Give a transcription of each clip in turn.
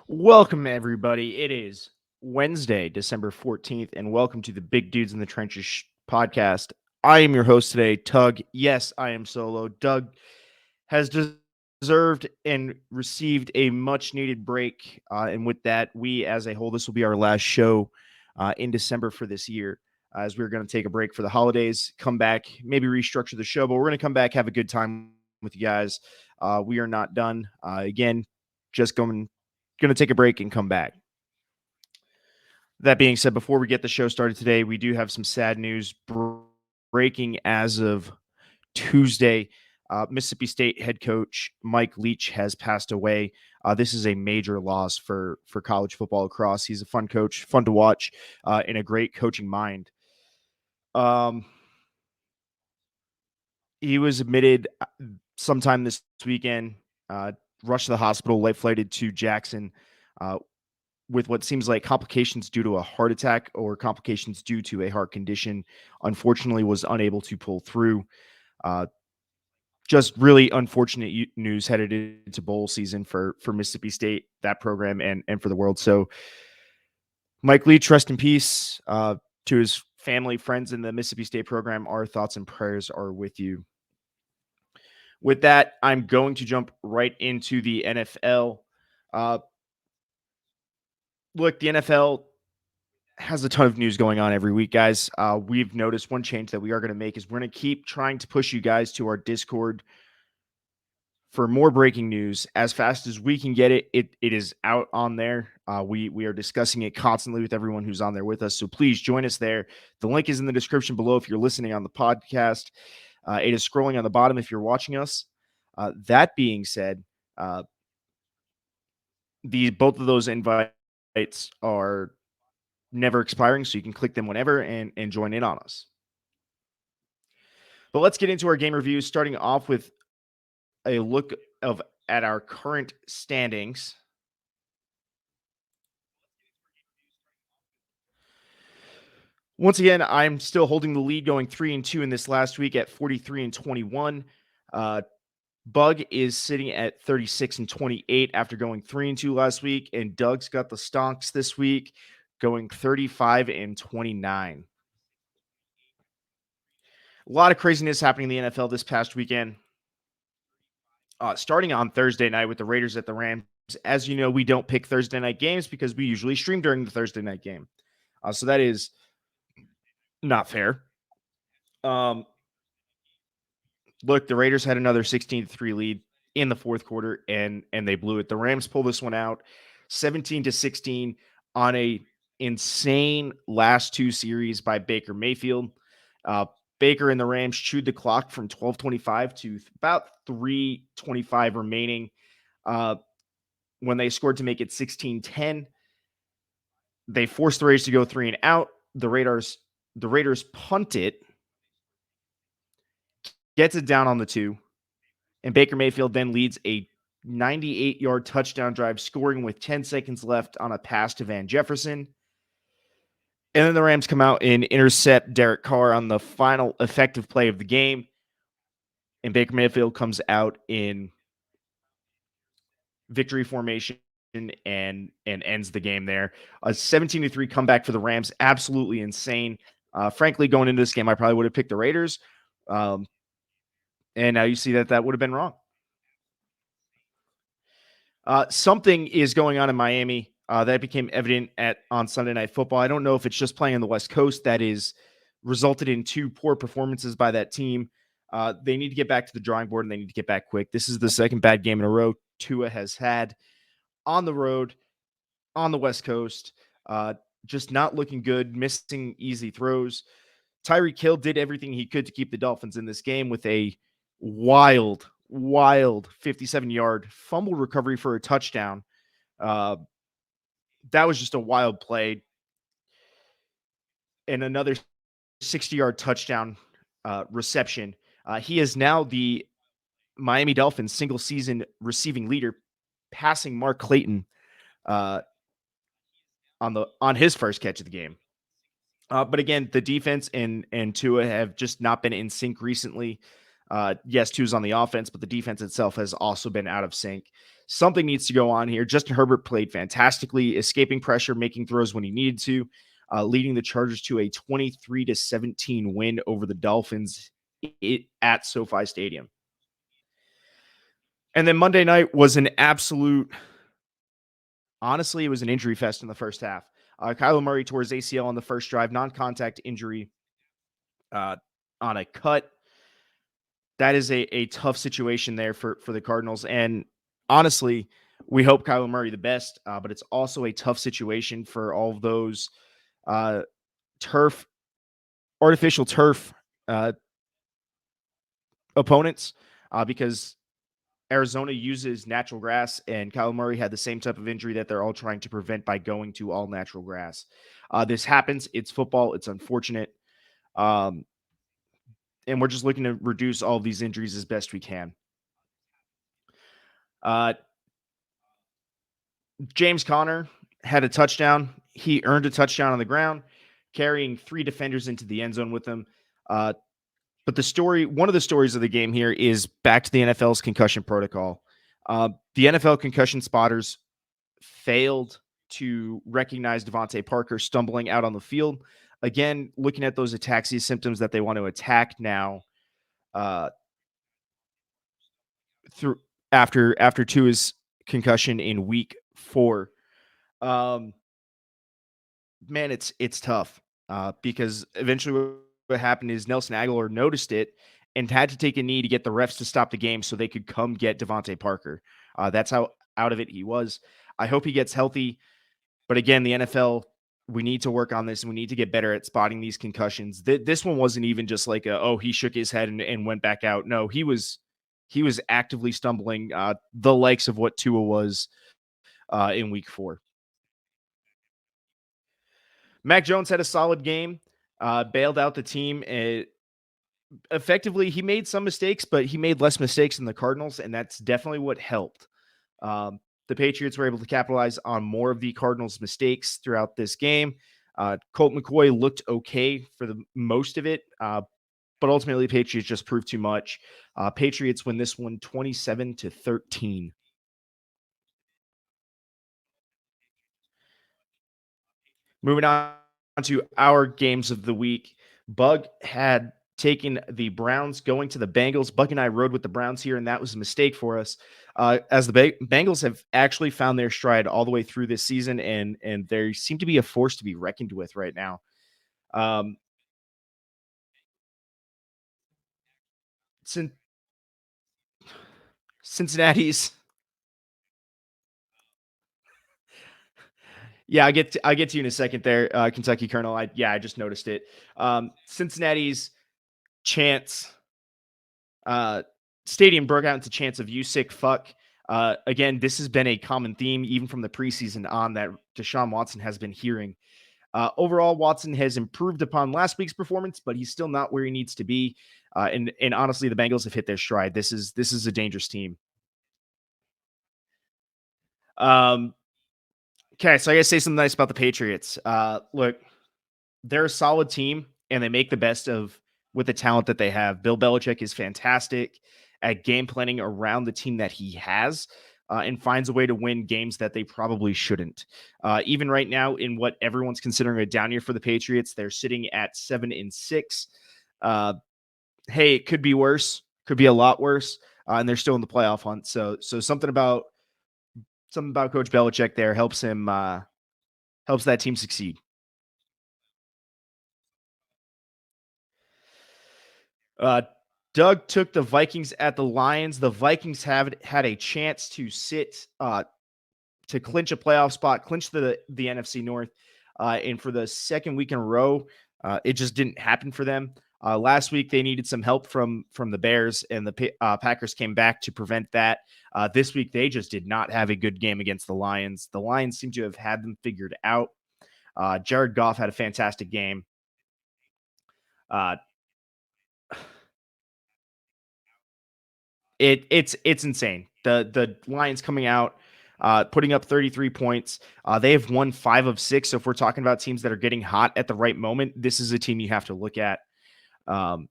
Welcome, everybody. It is Wednesday, December 14th, and welcome to the Big Dudes in the Trenches podcast. I am your host today, Tug. Yes, I am solo. Doug has deserved and received a much needed break. And with that, we as a whole, this will be our last show in December for this year. As we're going to take a break for the holidays, come back, maybe restructure the show, but we're going to come back, have a good time with you guys. We are not done. Again, just going to take a break and come back. That being said, before we get the show started today, we do have some sad news breaking as of Tuesday. Mississippi State head coach Mike Leach has passed away. This is a major loss for college football across. He's a fun coach, fun to watch, and a great coaching mind. Um, he was admitted sometime this weekend, rushed to the hospital, life flighted to Jackson. With what seems like complications due to a heart attack or complications due to a heart condition, unfortunately was unable to pull through. Uh, just really unfortunate news headed into bowl season for Mississippi State, that program, and for the world. So, Mike Leach, rest in peace. To his family, friends in the Mississippi State program, our thoughts and prayers are with you. With that, I'm going to jump right into the NFL. Uh, Look, the NFL has a ton of news going on every week, guys. We've noticed one change that we are going to make is we're going to keep trying to push you guys to our Discord for more breaking news as fast as we can get it. It is out on there. We are discussing it constantly with everyone who's on there with us. So please join us there. The link is in the description below if you're listening on the podcast. It is scrolling on the bottom if you're watching us. That being said, both of those invites are never expiring, so you can click them whenever and join in on us. But let's get into our game reviews, starting off with a look at our current standings. Once again, I'm still holding the lead, going 3-2 in this last week at 43-21. Bug is sitting at 36-28 after going 3-2 last week, and Doug's got the stonks this week, going 35-29. A lot of craziness happening in the NFL this past weekend. Starting on Thursday night with the Raiders at the Rams. As you know, we don't pick Thursday night games because we usually stream during the Thursday night game. So that is not fair. Look, the Raiders had another 16-3 lead in the fourth quarter, and they blew it. The Rams pulled this one out 17-16 on a insane last two series by Baker Mayfield. Baker and the Rams chewed the clock from 12:25 to about 3:25 remaining. When they scored to make it 16-10, they forced the Raiders to go 3 and out. The Raiders punt it, gets it down on the 2, and Baker Mayfield then leads a 98-yard touchdown drive, scoring with 10 seconds left on a pass to Van Jefferson. And then the Rams come out and intercept Derek Carr on the final effective play of the game. And Baker Mayfield comes out in victory formation and ends the game there. A 17-3 comeback for the Rams. Absolutely insane. Frankly, going into this game, I probably would have picked the Raiders. And now you see that would have been wrong. Something is going on in Miami that became evident on Sunday Night Football. I don't know if it's just playing on the West Coast that is resulted in two poor performances by that team. They need to get back to the drawing board, and they need to get back quick. This is the second bad game in a row Tua has had on the road, on the West Coast. Just not looking good, missing easy throws. Tyreek Hill did everything he could to keep the Dolphins in this game with a wild 57-yard fumble recovery for a touchdown. That was just a wild play. And another 60-yard touchdown reception. He is now the Miami Dolphins single season receiving leader, passing Mark Clayton on his first catch of the game. But again, the defense and Tua have just not been in sync recently. Yes, Tua's on the offense, but the defense itself has also been out of sync. Something needs to go on here. Justin Herbert played fantastically, escaping pressure, making throws when he needed to, leading the Chargers to a 23-17 win over the Dolphins at SoFi Stadium. And then Monday night was an absolute, honestly, it was an injury fest in the first half. Kyler Murray tore his ACL on the first drive, non-contact injury uh, on a cut. That is a tough situation there for the Cardinals. And honestly, we hope Kyler Murray the best, but it's also a tough situation for all of those uh, turf, artificial turf uh, opponents because Arizona uses natural grass, and Kyler Murray had the same type of injury that they're all trying to prevent by going to all natural grass. This happens. It's football. It's unfortunate. Um, and we're just looking to reduce all of these injuries as best we can. Uh, James Conner had a touchdown. He earned a touchdown on the ground, carrying three defenders into the end zone with him. Uh, but one of the stories of the game here is back to the NFL's concussion protocol. The NFL concussion spotters failed to recognize Devontae Parker stumbling out on the field. Again, looking at those ataxia symptoms that they want to attack now uh, through after Tua's concussion in week 4. Um, man, it's tough because eventually what happened is Nelson Aguilar noticed it and had to take a knee to get the refs to stop the game so they could come get Devontae Parker. That's how out of it he was. I hope he gets healthy. But again, the NFL, we need to work on this and we need to get better at spotting these concussions. This one wasn't even just like he shook his head and went back out. No, he was actively stumbling, the likes of what Tua was in week 4. Mac Jones had a solid game, bailed out the team. Effectively, he made some mistakes, but he made less mistakes than the Cardinals, and that's definitely what helped. The Patriots were able to capitalize on more of the Cardinals' mistakes throughout this game. Colt McCoy looked okay for the most of it, but ultimately, Patriots just proved too much. Patriots win this one 27-13. Moving on to our games of the week. Bug had taken the Browns going to the Bengals. Bug and I rode with the Browns here, and that was a mistake for us. As the Bengals have actually found their stride all the way through this season, and they seem to be a force to be reckoned with right now. Um, Cincinnati's, yeah, I get to you in a second there, Kentucky Colonel. I just noticed it. Cincinnati's chance uh, stadium broke out into chants of "You sick fuck." Again, this has been a common theme even from the preseason on that Deshaun Watson has been hearing. Overall, Watson has improved upon last week's performance, but he's still not where he needs to be. And honestly, the Bengals have hit their stride. This is a dangerous team. Um, okay, so I gotta say something nice about the Patriots. Look, they're a solid team and they make the best of with the talent that they have. Bill Belichick is fantastic at game planning around the team that he has and finds a way to win games that they probably shouldn't. Even right now, in what everyone's considering a down year for the Patriots, they're sitting at 7-6. Uh, hey, it could be worse, could be a lot worse, and they're still in the playoff hunt. So something about Coach Belichick there helps him helps that team succeed. Uh, Doug took the Vikings at the Lions. The Vikings have had a chance to sit to clinch a playoff spot, clinch the NFC North, and for the second week in a row, it just didn't happen for them. Last week they needed some help from the Bears, and the Packers came back to prevent that. This week they just did not have a good game against the Lions. The Lions seem to have had them figured out. Jared Goff had a fantastic game. Uh, it's insane. The Lions coming out, putting up 33 points. They have won 5 of 6. So if we're talking about teams that are getting hot at the right moment, this is a team you have to look at. Um,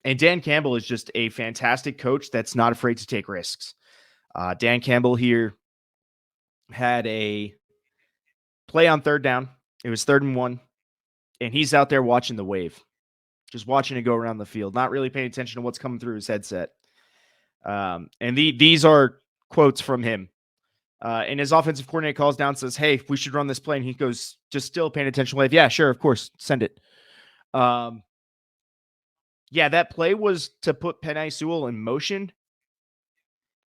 And Dan Campbell is just a fantastic coach that's not afraid to take risks. Dan Campbell here had a play on third down. It was 3rd and 1, and he's out there watching the wave, just watching it go around the field, not really paying attention to what's coming through his headset. And these are quotes from him. And his offensive coordinator calls down and says, "Hey, we should run this play." And he goes, just still paying attention, wave. "Yeah, sure, of course, send it." Um, yeah, that play was to put Penei Sewell in motion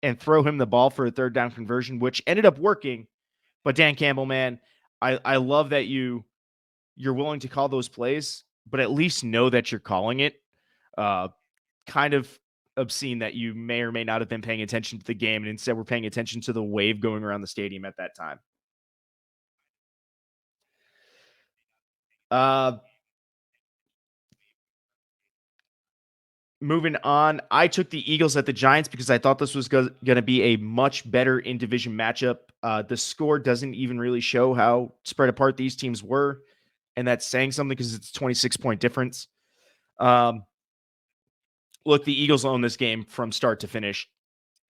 and throw him the ball for a 3rd down conversion, which ended up working. But Dan Campbell, man, I love that you're willing to call those plays, but at least know that you're calling it. Uh, Kind of obscene that you may or may not have been paying attention to the game and instead we're paying attention to the wave going around the stadium at that time. Uh, Moving on, I took the Eagles at the Giants because I thought this was going to be a much better in division matchup. The score doesn't even really show how spread apart these teams were, and that's saying something because it's a 26-point difference. Um, Look, the Eagles own this game from start to finish.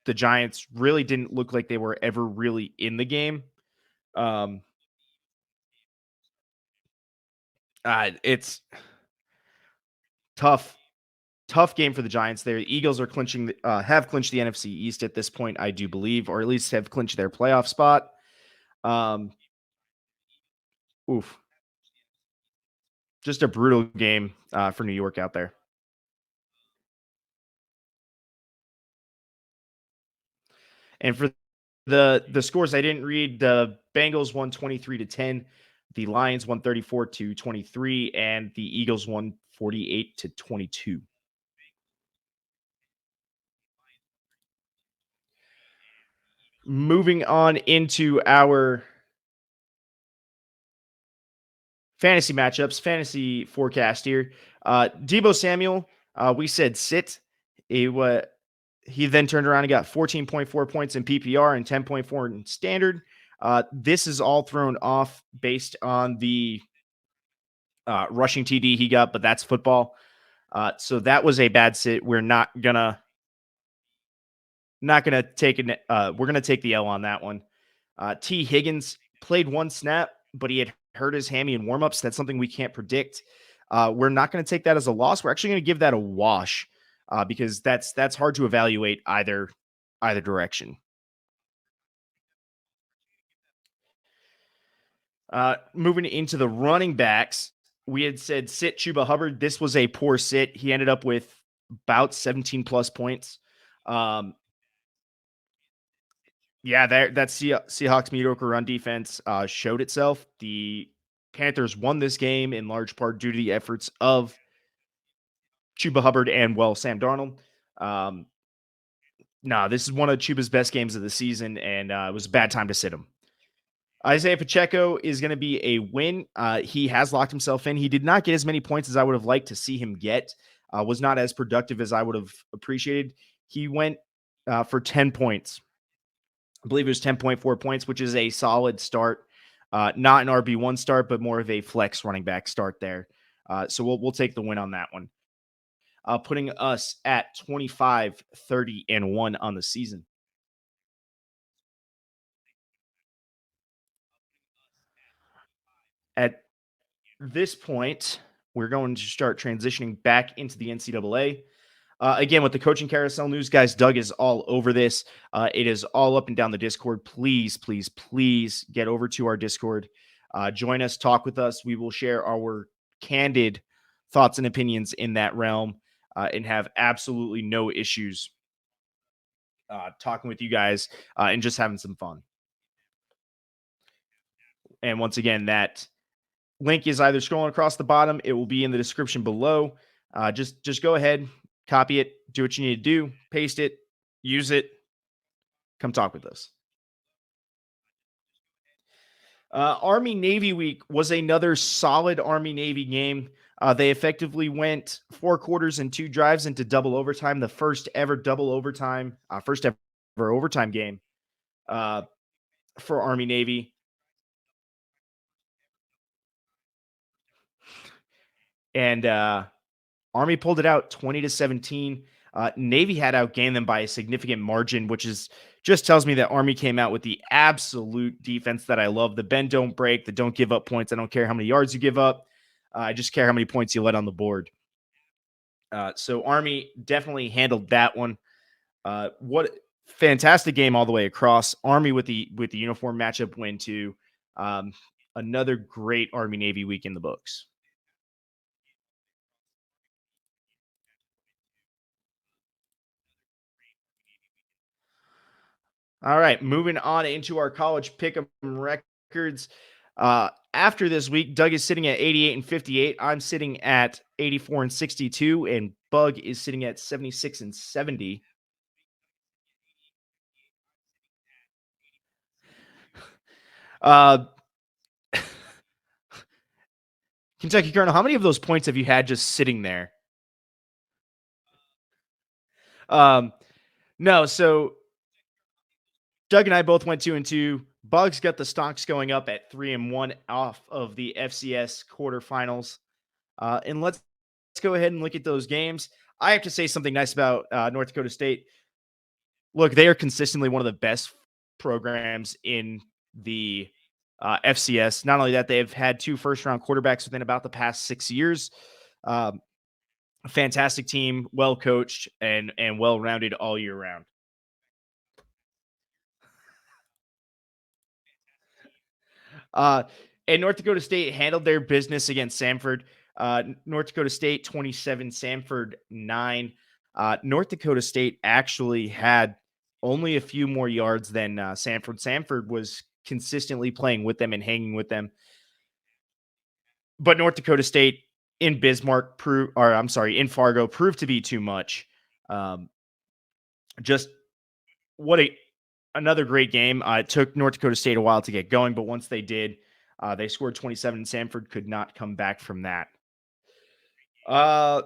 The Giants really didn't look like they were ever really in the game. Um, it's tough, tough game for the Giants. There, the Eagles are have clinched the NFC East at this point, I do believe, or at least have clinched their playoff spot. Um, Oof, just a brutal game for New York out there. And for the scores, I didn't read. The Bengals won 23-10, the Lions won 34-23, and the Eagles won 48-22. Moving on into our fantasy matchups, fantasy forecast here. Debo Samuel, we said sit. He then turned around and got 14.4 points in PPR and 10.4 in standard. This is all thrown off based on the rushing TD he got, but that's football. So that was a bad sit. We're not gonna take it. We're gonna take the L on that one. T. Higgins played one snap, but he had hurt his hammy in warmups. That's something we can't predict. We're not going to take that as a loss. We're actually going to give that a wash because that's hard to evaluate either direction. Moving into the running backs, we had said sit Chuba Hubbard. This was a poor sit. He ended up with about 17 plus points. Um, Yeah, that Seahawks mediocre run defense showed itself. The Panthers won this game in large part due to the efforts of Chuba Hubbard and, well, Sam Darnold. Um, this is one of Chuba's best games of the season, and it was a bad time to sit him. Isaiah Pacheco is going to be a win. He has locked himself in. He did not get as many points as I would have liked to see him get. Was not as productive as I would have appreciated. He went for 10 points. I believe it was 10.4 points, which is a solid start. Not an RB1 start, but more of a flex running back start there. So we'll take the win on that one, putting us at 25-30-1 on the season. At this point, we're going to start transitioning back into the NCAA. Again, with the coaching carousel news, guys, Doug is all over this. It is all up and down the Discord. Please, please, please get over to our Discord. Join us, talk with us. We will share our candid thoughts and opinions in that realm and have absolutely no issues talking with you guys and just having some fun. And once again, that link is either scrolling across the bottom. It will be in the description below. Just go ahead, copy it, do what you need to do, paste it, use it, come talk with us. Army Navy week was another solid Army Navy game. They effectively went 4 quarters and 2 drives into double overtime, the first ever double overtime, first ever overtime game uh, for Army Navy. And Army pulled it out 20-17. Navy had outgained them by a significant margin, which is just tells me that Army came out with the absolute defense that I love. The bend don't break, the don't give up points. I don't care how many yards you give up. I just care how many points you let on the board. So Army definitely handled that one. What fantastic game all the way across. Army with the uniform matchup win too. Um, Another great Army Navy week in the books. All right, moving on into our college pick'em records. After this week, Doug is sitting at 88-58. I'm sitting at 84-62, and Bug is sitting at 76-70. Uh, Kentucky Colonel, how many of those points have you had just sitting there? Um, no, so Doug and I both went 2-2. Bugs got the stocks going up at 3-1 off of the FCS quarterfinals. And let's go ahead and look at those games. I have to say something nice about North Dakota State. Look, they are consistently one of the best programs in the FCS. Not only that, they've had 2 first-round quarterbacks within about the past 6 years. Um, Fantastic team, well coached, and well rounded all year round. Uh, and North Dakota State handled their business against Samford. North Dakota State 27, Samford 9. North Dakota State actually had only a few more yards than Samford. Samford was consistently playing with them and hanging with them. But North Dakota State in Bismarck proved, or I'm sorry, in Fargo proved to be too much. Um, just what a another great game. It took North Dakota State a while to get going, but once they did, they scored 27. Samford could not come back from that. Uh,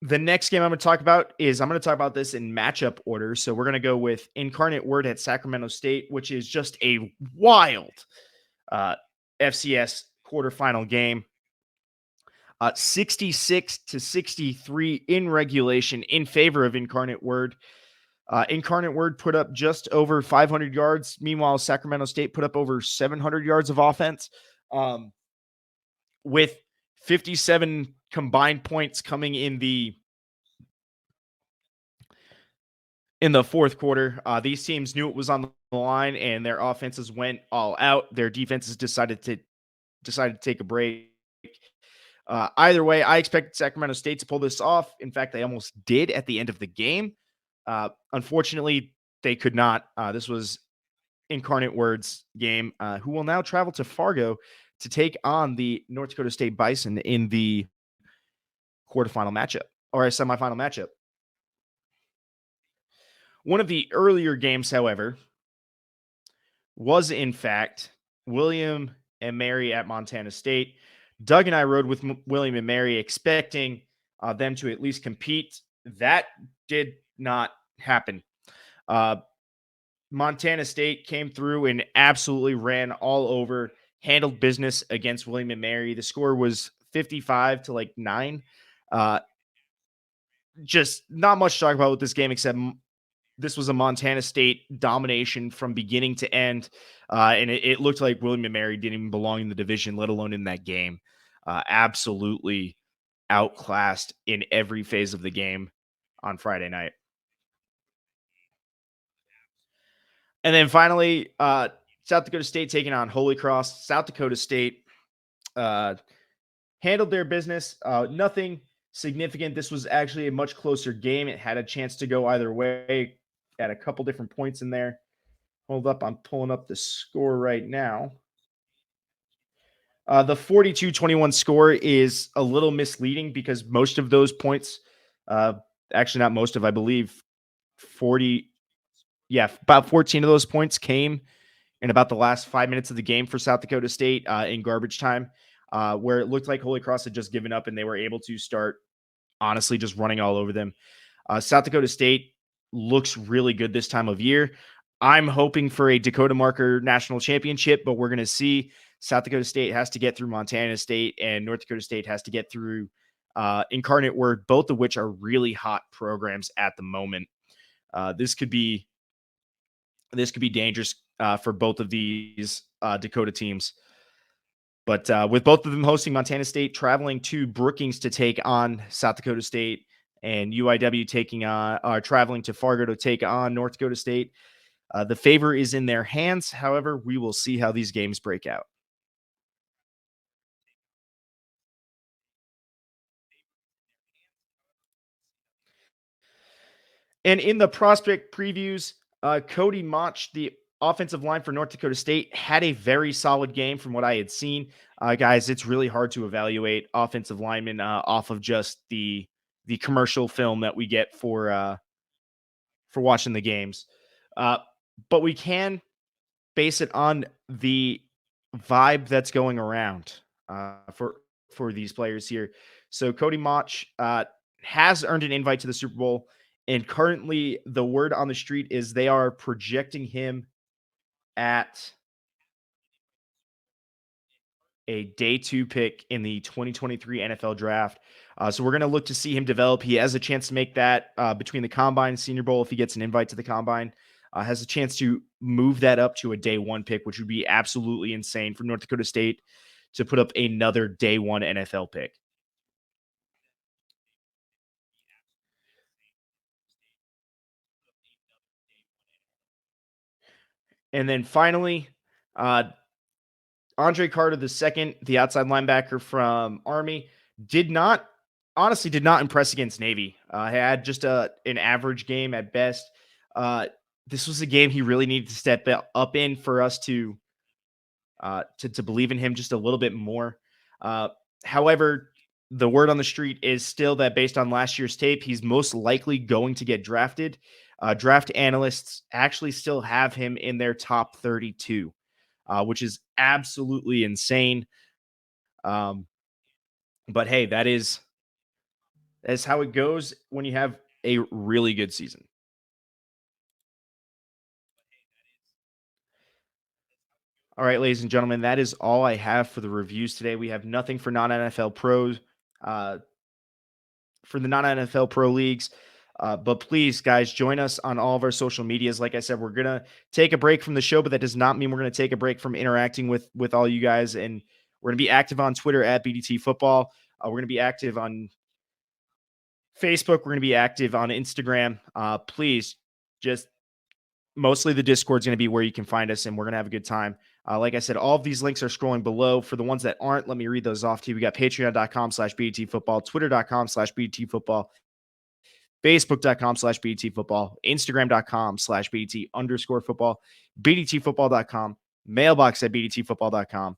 the next game I'm going to talk about is I'm going to talk about this in matchup order. So we're going to go with Incarnate Word at Sacramento State, which is just a wild uh, FCS quarterfinal game. 66-63 in regulation in favor of Incarnate Word. Incarnate Word put up just over 500 yards. Meanwhile, Sacramento State put up over 700 yards of offense, with 57 combined points coming in the fourth quarter. These teams knew it was on the line, and their offenses went all out. Their defenses decided to take a break. Either way, I expected Sacramento State to pull this off. In fact, they almost did at the end of the game. Unfortunately, they could not. This was Incarnate Word's game, who will now travel to Fargo to take on the North Dakota State Bison in the quarterfinal matchup or a semifinal matchup. One of the earlier games, however, was in fact William and Mary at Montana State. Doug and I rode with William and Mary, expecting them to at least compete. That did not happen. Uh, Montana State came through and absolutely ran all over, handled business against William and Mary. The score was 55 to like 9. Uh, just not much to talk about with this game except this was a Montana State domination from beginning to end. And it looked like William and Mary didn't even belong in the division, let alone in that game. Absolutely outclassed in every phase of the game on Friday night. And then finally, South Dakota State taking on Holy Cross. South Dakota State uh, handled their business. Nothing significant. This was actually a much closer game. It had a chance to go either way at a couple different points in there. Hold up. I'm pulling up the score right now. The 42-21 score is a little misleading because most of those points, actually not most of, I believe 40, yeah, about 14 of those points came in about the last 5 minutes of the game for South Dakota State in garbage time, where it looked like Holy Cross had just given up and they were able to start honestly just running all over them. South Dakota State looks really good this time of year. I'm hoping for a Dakota Marker national championship, but we're going to see. South Dakota State has to get through Montana State, and North Dakota State has to get through Incarnate Word, both of which are really hot programs at the moment. This could be dangerous for both of these Dakota teams. But with both of them hosting Montana State, traveling to Brookings to take on South Dakota State, and UIW taking on traveling to Fargo to take on North Dakota State, the favor is in their hands. However, we will see how these games break out. And in the prospect previews, Cody Mach, the offensive line for North Dakota State, had a very solid game from what I had seen. Guys, it's really hard to evaluate offensive linemen off of just the commercial film that we get for watching the games. Uh, but we can base it on the vibe that's going around for these players here. So Cody Mach has earned an invite to the Super Bowl, and currently the word on the street is they are projecting him at a day two pick in the 2023 NFL draft. So we're going to look to see him develop. He has a chance to make that between the combine and Senior Bowl if he gets an invite to the combine. Has a chance to move that up to a day one pick, which would be absolutely insane for North Dakota State to put up another day one NFL pick. And then finally, uh, Andre Carter the second, the outside linebacker from Army, did not honestly did not impress against Navy. Had just an average game at best. This was a game he really needed to step up in for us to believe in him just a little bit more. However, the word on the street is still that based on last year's tape, he's most likely going to get drafted. Draft analysts actually still have him in their top 32, which is absolutely insane. Um, but hey, that's how it goes when you have a really good season. All right, ladies and gentlemen, that is all I have for the reviews today. We have nothing for non NFL pros, uh, for the non NFL pro leagues. But please, guys, join us on all of our social medias. Like I said, we're gonna take a break from the show, but that does not mean we're gonna take a break from interacting with all you guys. And we're gonna be active on Twitter at BDT Football. We're gonna be active on Facebook. We're gonna be active on Instagram. Please, just mostly the Discord is going to be where you can find us, and we're going to have a good time. Like I said, all of these links are scrolling below. For the ones that aren't, let me read those off to you. We got patreon.com/BDT football, twitter.com/BDT football, facebook.com/BDT football, instagram.com/BDT underscore football, BDTfootball.com, mailbox at BDTfootball.com,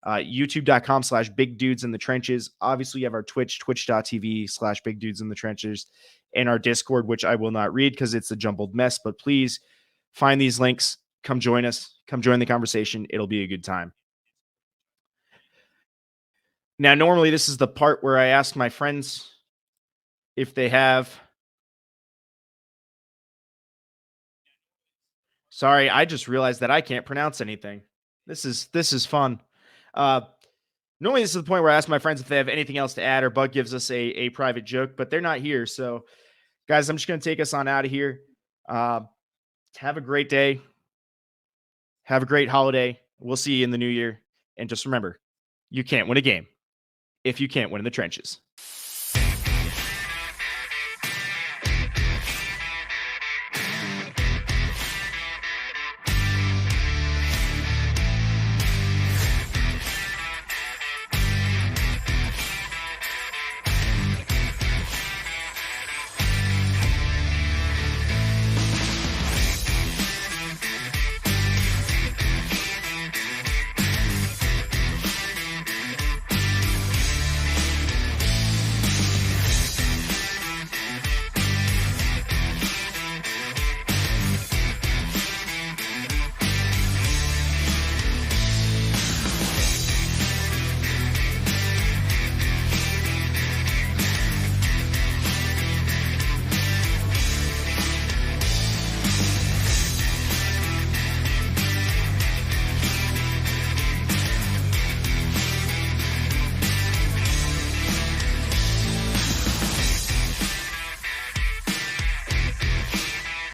youtube.com/big dudes in the trenches. Obviously, you have our Twitch, twitch.tv/big dudes in the trenches, and our Discord, which I will not read because it's a jumbled mess, but please find these links. Come join us. Come join the conversation. It'll be a good time. Now, normally this is the part where I ask my friends if they have. Sorry, I just realized that I can't pronounce anything. This is fun. Uh, Normally this is the point where I ask my friends if they have anything else to add, or Bud gives us a private joke, but they're not here. So, guys, I'm just going to take us on out of here. Uh, have a great day. Have a great holiday. We'll see you in the new year. And just remember, you can't win a game if you can't win in the trenches.